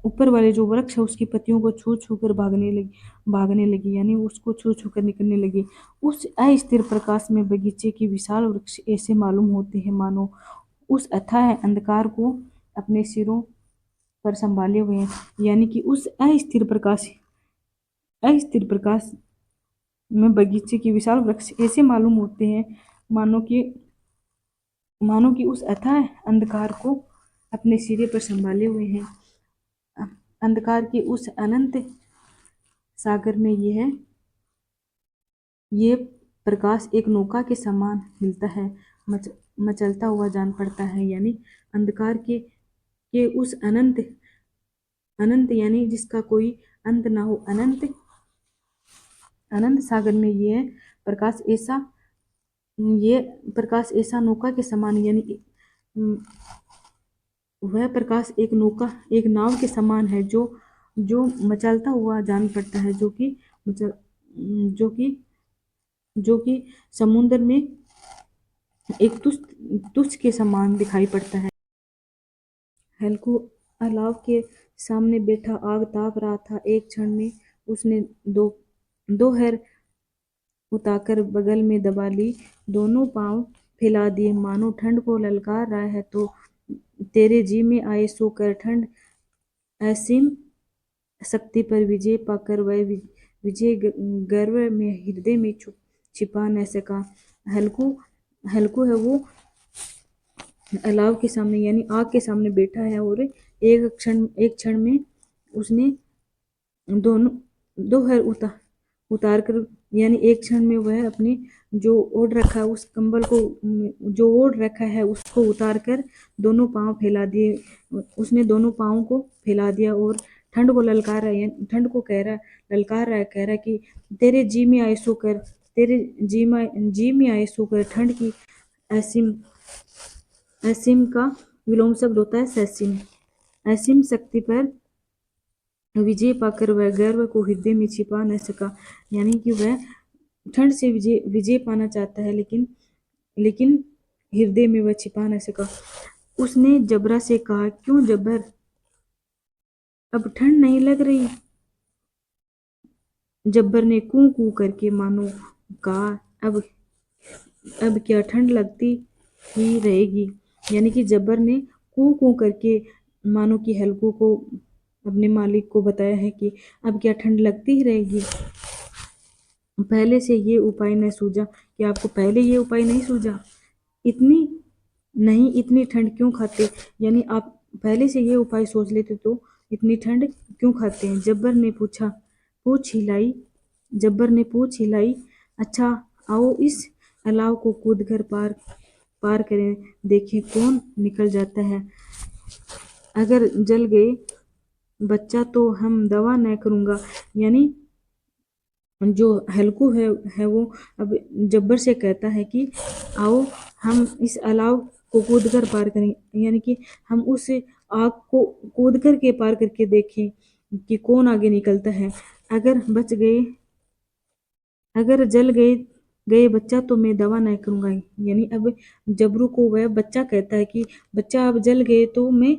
ऊपर वाले जो वृक्ष है उसकी पत्तियों को छू छू कर भागने लगी, यानी उसको छू छू कर निकलने लगी। उस अस्थिर प्रकाश में बगीचे के विशाल वृक्ष ऐसे मालूम होते हैं मानो उस अथाह अंधकार को अपने सिरों पर संभाले हुए हैं। यानी कि उस अस्थिर प्रकाश में बगीचे के विशाल वृक्ष ऐसे मालूम होते हैं मानो कि उस अथाह अंधकार को अपने सिरे पर संभाले हुए हैं। अंधकार के उस अनंत सागर में ये प्रकाश एक नौका के समान हिलता है, मचलता हुआ जान पड़ता है। यानी अंधकार के उस अनंत यानी जिसका कोई अंत ना हो, अनंत सागर में ये प्रकाश ऐसा नौका के समान, यानी वह प्रकाश एक नाव के समान है जो मचलता हुआ जान पड़ता है, जो कि समुद्र में एक तुच्छ के समान दिखाई पड़ता है। हल्कू अलाव के सामने बैठा आग ताप रहा था। एक क्षण में उसने दो हैर उतारकर बगल में दबा ली, दोनों पांव फैला दिए मानो ठंड को ललकार रहा है। तो तेरे जी में आए सो कर ठंड, असीम शक्ति पर विजय पाकर वह विजय गर्व में हृदय में छिपा न सका। हल्कू है वो अलाव के सामने, यानी आग के सामने बैठा है और एक क्षण में उसने दो हैर उतार कर, यानी एक क्षण में वह अपने जो ओढ़ रखा है उस कंबल को, जो ओढ़ रखा है उसको उतार कर दोनों पांव फैला दिए। उसने दोनों पांव को फैला दिया और ठंड को ललकार रहा है, ठंड को कह रहा है कि तेरे जी में आए सो कर, तेरे जी में आए सो कर ठंड की असीम का विलोम शब्द होता है ससीम। असीम शक्ति पर विजय पाकर वह गर्व को हृदय में छिपा न सका, यानी कि वह ठंड से विजय पाना चाहता है, लेकिन हृदय में वह छिपा न सका। उसने जबरा से कहा, क्यों जबर, अब ठंड नहीं लग रही? जब्बर ने कू कू करके मानो कहा, अब क्या ठंड लगती ही रहेगी। यानी कि जब्बर ने कू कू करके मानो कि हल्कू को, अपने मालिक को बताया है कि अब क्या ठंड लगती ही रहेगी। पहले से ये उपाय न सूझा, कि आपको पहले ये उपाय नहीं सूझा? इतनी ठंड क्यों खाते? यानी आप पहले से ये उपाय सोच लेते तो इतनी ठंड क्यों खाते हैं? जब्बर ने पूछ हिलाई। अच्छा आओ इस अलाव को कूद कर पार करें, देखें कौन निकल जाता है। अगर जल गए बच्चा तो हम दवा न करूंगा। यानी जो हल्कू है वो अब जब्बर से कहता है कि आओ हम इस अलाव को कूद कर पार करें, यानी कि हम उस आग को कूद कर के पार करके देखें कि कौन आगे निकलता है। अगर जल गए बच्चा तो मैं दवा नहीं करूंगा। यानी अब जबरू को वह बच्चा कहता है कि बच्चा अब जल गए तो मैं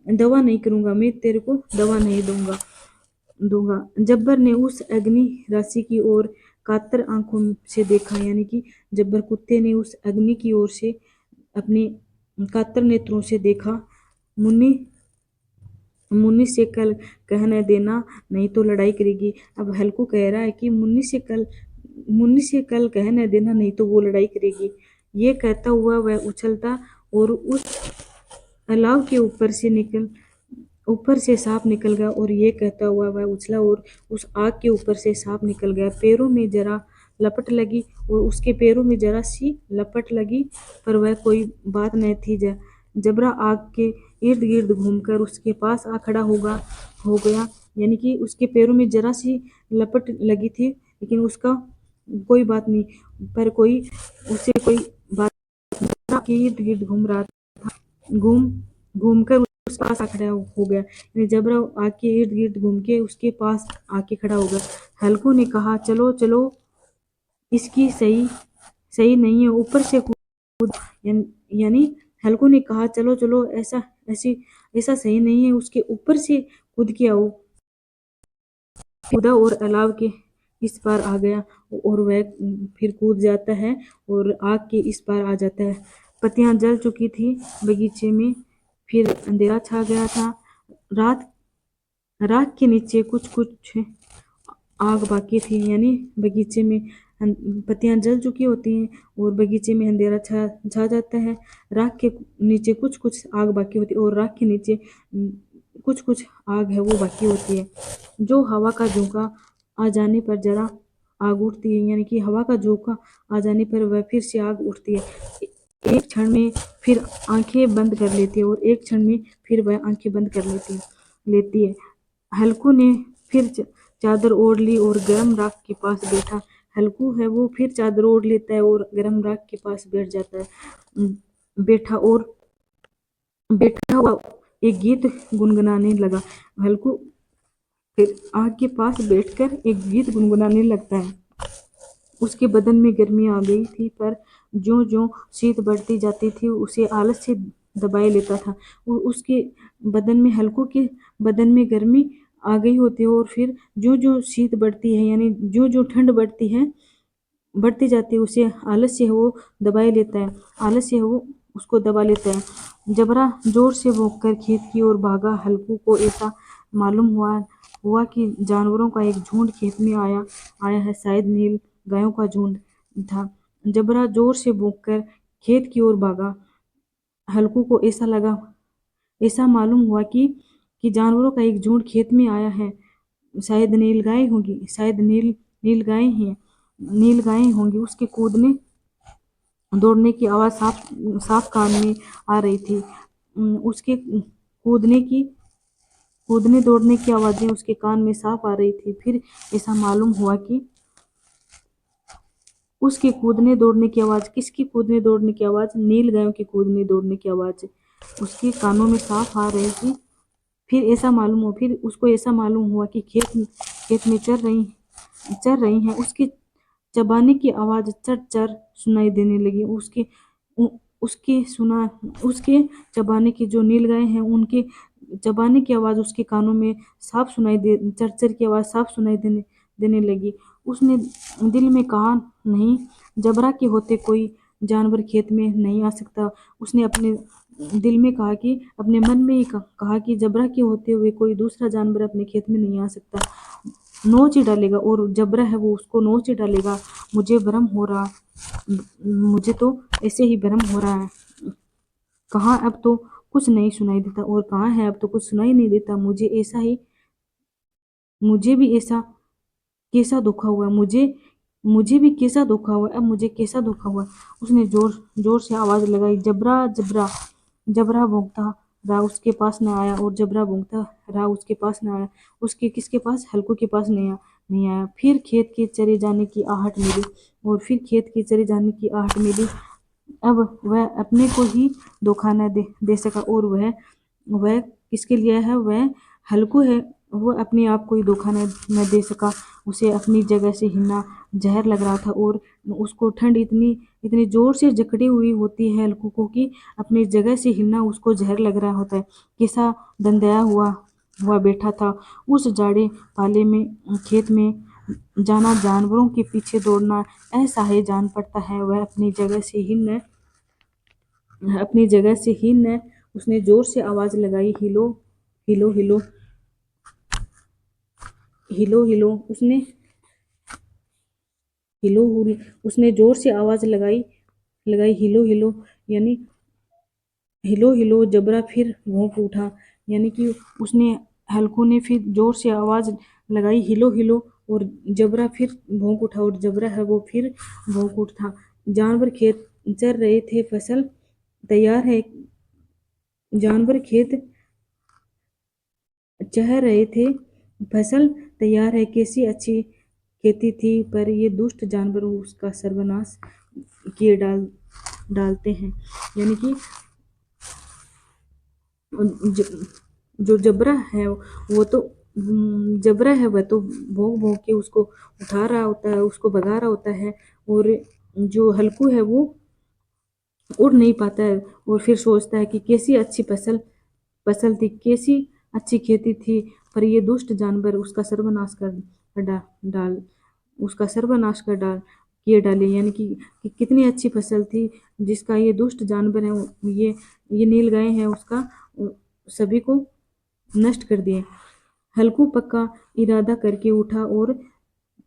दवा नहीं करूंगा, मैं तेरे को दवा नहीं दूंगा। जब्बर ने उस अग्नि राशि की ओर कातर आंखों से देखा, यानी कि जब्बर कुत्ते ने उस अग्नि की ओर से अपने कातर नेत्रों से देखा। मुन्नी से कल कहने देना नहीं तो लड़ाई करेगी। अब हल्कू कह रहा है कि मुन्नी से कल कहने देना नहीं तो वो लड़ाई करेगी। ये कहता हुआ वह उछलता और उस अलाव के ऊपर से सांप निकल गया। और ये कहता हुआ वह उछला और उस आग के ऊपर से सांप निकल गया। पैरों में जरा लपट लगी और उसके पैरों में जरा सी लपट लगी, पर वह कोई बात नहीं थी। जबरा आग के इर्द गिर्द घूमकर उसके पास आ खड़ा हो गया। यानी कि उसके पैरों में जरा सी लपट लगी थी, लेकिन उसका कोई बात नहीं, पर कोई उसे कोई बात के इर्द गिर्द घूम रहा था। घूम कर उसके पास आ खड़ा हो गया। यानी जबरा आग के इर्द गिर्द घूम के उसके पास आके खड़ा हो गया। हल्कू ने कहा, चलो चलो, इसकी सही नहीं है, ऊपर से कूद। यानी हल्कू ने कहा, चलो चलो, ऐसा सही नहीं है, उसके ऊपर से कूद के आओ। कूदा और अलाव के इस पार आ गया और वह फिर कूद जाता है और आग के इस पार आ जाता है। पत्तियां जल चुकी थी बगीचे में, फिर अंधेरा छा गया था। राख के नीचे कुछ कुछ आग बाकी थी। यानी बगीचे में पत्तियां जल चुकी होती हैं और बगीचे में अंधेरा छा जाता है। राख के नीचे कुछ कुछ आग बाकी होती है और राख के नीचे कुछ कुछ आग है वो बाकी होती है, जो हवा का झोंका आ जाने पर जरा आग उठती है। यानी कि हवा का झोंका आ जाने पर वह फिर से आग उठती है। एक क्षण में फिर आंखें बंद कर लेती है और एक क्षण में फिर वह आंखें बंद कर लेती है। हल्कू ने फिर चादर ओढ़ ली और गर्म राख के पास बैठा। हल्कू है वो फिर चादर ओढ़ लेता है और गर्म राख के पास बैठ जाता है। बैठा हुआ एक गीत गुनगुनाने लगा। हल्कू फिर आग के पास बैठकर एक गीत गुनगुनाने लगता है। उसके बदन में गर्मी आ गई थी, पर ज्यों ज्यों शीत बढ़ती जाती थी उसे आलस से दबाए लेता था। उसके बदन में हल्कू के बदन में गर्मी आ गई होती है और फिर ज्यों ज्यों शीत बढ़ती है, यानी ज्यों ज्यों ठंड बढ़ती जाती है, उसे आलस्य है वो दबाए लेता है। आलस्य है वो उसको दबा लेता है। जबरा जोर से भौंक कर खेत की ओर भागा। हल्कू को ऐसा मालूम हुआ कि जानवरों का एक झुंड खेत में आया है, शायद नील गायों का झुंड था। जबरा जोर से भौंक कर खेत की ओर भागा। हल्कू को ऐसा मालूम हुआ कि जानवरों का एक झुंड खेत में आया है, शायद नील गाय होगी, शायद नील गायें होंगी। उसके कूदने दौड़ने की आवाज़ साफ कान में आ रही थी। उसके कूदने दौड़ने की आवाज़ें उसके कान में साफ आ रही थी। फिर ऐसा मालूम हुआ कि उसके कूदने दौड़ने की आवाज़, किसकी कूदने दौड़ने की आवाज़? नील गायों की कूदने दौड़ने की आवाज़ उसके कानों में साफ आ रही थी। फिर उसको ऐसा मालूम हुआ कि खेत में चर रही हैं। उसके चबाने की आवाज़ चर चर सुनाई देने लगी। उसके चबाने की जो नील गाय हैं उनके चबाने की आवाज़ उसके कानों में चर चर की आवाज़ साफ सुनाई देने लगी। उसने दिल में कहा, नहीं, जबरा के होते कोई जानवर खेत में नहीं आ सकता। उसने अपने दिल में कहा कि अपने मन में ही कहा कि जबरा के होते हुए कोई दूसरा जानवर अपने खेत में नहीं आ सकता। नोच ही डालेगा, और जबरा है वो उसको नोच ही डालेगा। मुझे तो ऐसे ही भ्रम हो रहा है। कहाँ अब तो कुछ नहीं सुनाई देता और कहाँ है अब तो कुछ सुनाई नहीं देता। मुझे भी ऐसा कैसा धोखा हुआ, मुझे भी कैसा धोखा हुआ, अब मुझे कैसा धोखा हुआ। उसने जोर जोर से आवाज लगाई, जबरा जबरा। जबरा भौंकता रहा, उसके पास न आया, और जबरा भौंकता रहा, उसके पास न आया। उसके किसके पास? हल्कू के पास नहीं आया। फिर खेत के चरे जाने की आहट मिली, और फिर खेत के चरे जाने की आहट मिली। अब वह अपने को ही धोखा न दे सका, और वह किसके लिए है? वह हल्कू है, वो अपने आप को ही धोखा न दे सका। उसे अपनी जगह से हिलना जहर लग रहा था, और उसको ठंड इतनी जोर से जकड़ी हुई होती है हल्कू को कि अपनी जगह से हिलना उसको जहर लग रहा होता है। कैसा दंदया हुआ बैठा था उस जाड़े पाले में। खेत में जाना, जानवरों के पीछे दौड़ना, ऐसा ही जान पड़ता है। वह अपनी जगह से ही न। उसने जोर से आवाज लगाई, हिलो हिलो हिलो हिलो हिलो हिलो उसने जोर से आवाज लगाई लगाई हिलो हिलो यानी हिलो हिलो। जबरा फिर भौंक उठा, यानी कि उसने हल्कू ने फिर जोर से आवाज लगाई हिलो हिलो, और जबरा फिर भौंक उठा, और जबरा है वो फिर भौंक उठा। जानवर खेत चर रहे थे, फसल तैयार है। जानवर खेत चह रहे थे, फसल तैयार है। कैसी अच्छी खेती थी, पर ये दुष्ट जानवर उसका सर्वनाश किए डालते हैं। यानी कि जो जबरा है वो तो जबरा है वह तो भोंक भोंक के उसको उठा रहा होता है, उसको भगा रहा होता है, और जो हल्कू है वो उड़ नहीं पाता है, और फिर सोचता है कि कैसी अच्छी फसल थी, कैसी अच्छी खेती थी, पर ये दुष्ट जानवर उसका सर्वनाश कर डाल उसका सर्वनाश कर डाल किए डाले। यानी कि कितनी अच्छी फसल थी, जिसका ये दुष्ट जानवर है, ये नील गाय है, उसका सभी को नष्ट कर दिए। हल्कू पक्का इरादा करके उठा और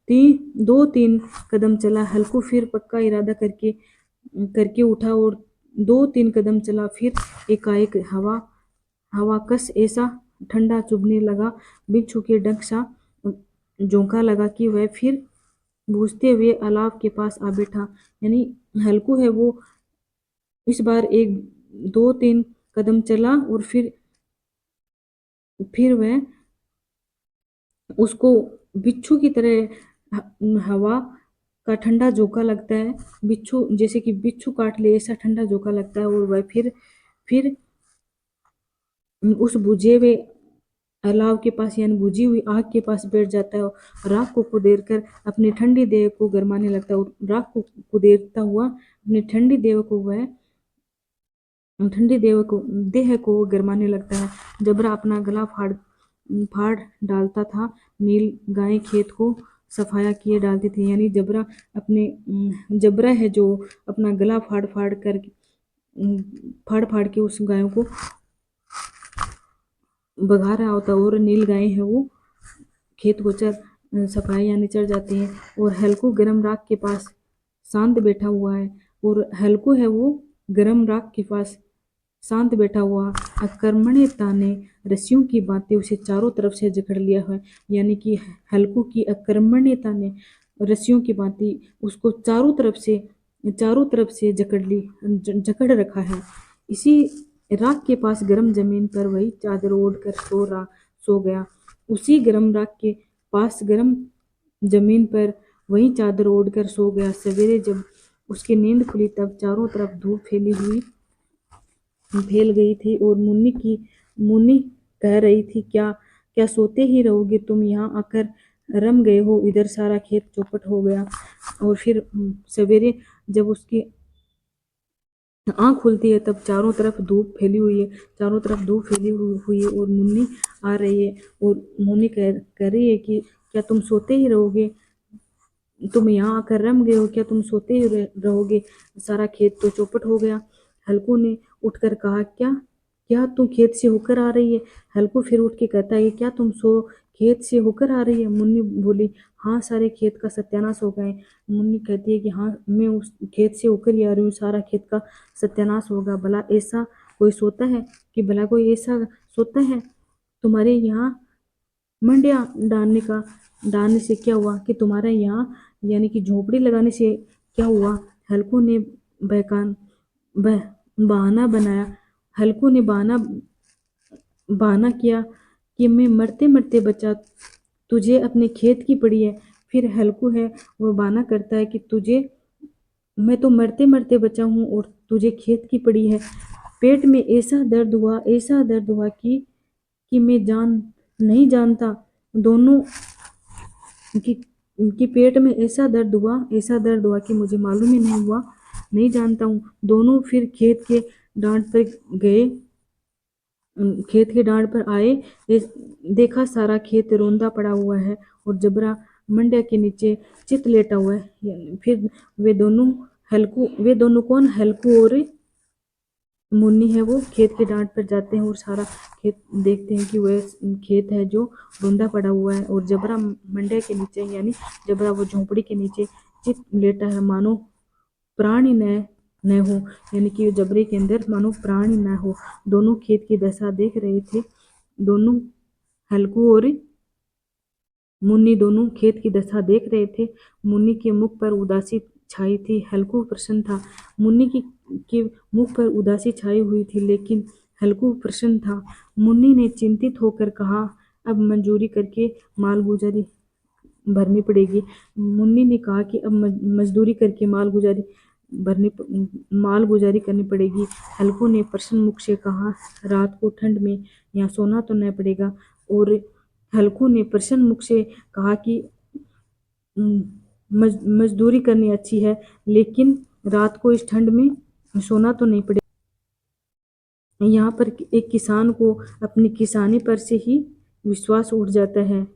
2-3 कदम चला। हल्कू फिर पक्का इरादा करके करके उठा और 2-3 कदम चला। फिर एकाएक हवा कस ऐसा ठंडा चुभने लगा, बिच्छू के डंक सा झोंका लगा कि वह फिर बूझते हुए अलाव के पास आ बैठा। यानी हल्कू है वो इस बार 1-2-3 कदम चला, और फिर वह उसको बिच्छू की तरह हवा का ठंडा झोंका लगता है, बिच्छू जैसे कि बिच्छू काट ले ऐसा ठंडा झोंका लगता है, और वह फिर उस बुझे हुए अलाव के पास यानी बुझी हुई आग के पास बैठ जाता है, और राख को कुदेर कर अपनी ठंडी देह को गरमाने लगता है, और राख को कुदेरता हुआ अपनी ठंडी देह को गरमाने लगता है। जबरा अपना गला फाड़ डालता था, नील गाय खेत को सफाया किए डालती थी। यानी जबरा है जो अपना गला फाड़ फाड़ के उस गायों को भगा रहा होता है, और नील गाय है वो खेत को सफाई यानी चढ़ जाती है। और हल्कू गरम राख के पास शांत बैठा हुआ है, और हल्कू है वो गरम राख के पास शांत बैठा हुआ। अकर्मण्यता ने रस्सियों की बातें उसे चारों तरफ से जकड़ लिया है। यानी कि हल्कू की अकर्मण्यता ने रस्सियों की बातें उसको चारों तरफ से जकड़ रखा है। इसी राख के पास गर्म जमीन पर वही चादर ओढ़ कर सो गया। उसी गर्म राख के पास गर्म जमीन पर वही चादर ओढ़ कर सो गया। सवेरे जब उसकी नींद खुली तब चारों तरफ धूप फैल गई थी, और मुन्नी कह रही थी, क्या क्या सोते ही रहोगे तुम? यहाँ आकर रम गए हो, इधर सारा खेत चौपट हो गया। और फिर सवेरे जब उसकी आँख खुलती है तब चारों तरफ धूप फैली हुई है, और मुन्नी आ रही है, और मुन्नी कह रही है कि क्या तुम सोते ही रहोगे? तुम यहाँ आकर रम गए हो, क्या तुम सोते ही रहोगे? सारा खेत तो चौपट हो गया। हल्कू ने उठकर कहा, क्या क्या तू खेत से होकर आ रही है? हल्कू फिर उठ के कहता है, क्या तुम खेत से होकर आ रही है? मुन्नी बोली, हाँ, सारे खेत का सत्यानाश हो गए। मुन्नी कहती है कि हाँ, मैं उस खेत से होकर ही आ रही हूँ, सारा खेत का सत्यानाश होगा। भला ऐसा कोई सोता है? तुम्हारे यहाँ मंडिया डालने से क्या हुआ? कि तुम्हारे यहाँ यानी कि झोपड़ी लगाने से क्या हुआ? हल्कू ने बहकान बह बहाना बनाया। हल्कू ने बहाना किया कि मैं मरते मरते बचा, तुझे अपने खेत की पड़ी है। फिर हल्कू है वो बहाना करता है कि मैं तो मरते मरते बचा हूँ और तुझे खेत की पड़ी है। पेट में ऐसा दर्द हुआ कि मैं नहीं जानता। दोनों कि, कि पेट में ऐसा दर्द हुआ कि मुझे मालूम ही नहीं हुआ, नहीं जानता हूँ। दोनों फिर खेत के डांड पर आए। देखा सारा खेत रोंदा पड़ा हुआ है, और जबरा मंडिया के नीचे चित लेटा हुआ है। फिर वे दोनों कौन? हल्कू और मुन्नी है वो खेत के डांड पर जाते हैं, और सारा खेत देखते हैं कि वह खेत है जो धुंधा पड़ा हुआ है और जबरा मंडे के नीचे यानी जबरा वो झोंपड़ी के नीचे चित लेटा है, मानो प्राणी न हो, यानी कि जबरे के अंदर मानो प्राणी न हो। दोनों खेत की दशा देख रहे थे। दोनों हल्कू और मुन्नी दोनों खेत की दशा देख रहे थे। मुन्नी के मुख पर उदासी छाई थी, हल्कू प्रसन्न था। मुन्नी के मुख पर उदासी छाई हुई थी, लेकिन हल्कू प्रसन्न था। मुन्नी ने चिंतित होकर कहा, अब मंजूरी करके मालगुजारी भरनी पड़ेगी। मुन्नी ने कहा कि अब मजदूरी करके मालगुजारी करनी पड़ेगी। हल्कू ने प्रसन्न मुख से कहा, रात को ठंड में यहाँ सोना तो न पड़ेगा। और हल्कू ने प्रसन्न मुख से कहा कि मजदूरी करनी अच्छी है, लेकिन रात को इस ठंड में सोना तो नहीं पड़ेगा। यहाँ पर एक किसान को अपनी किसानी पर से ही विश्वास उठ जाता है।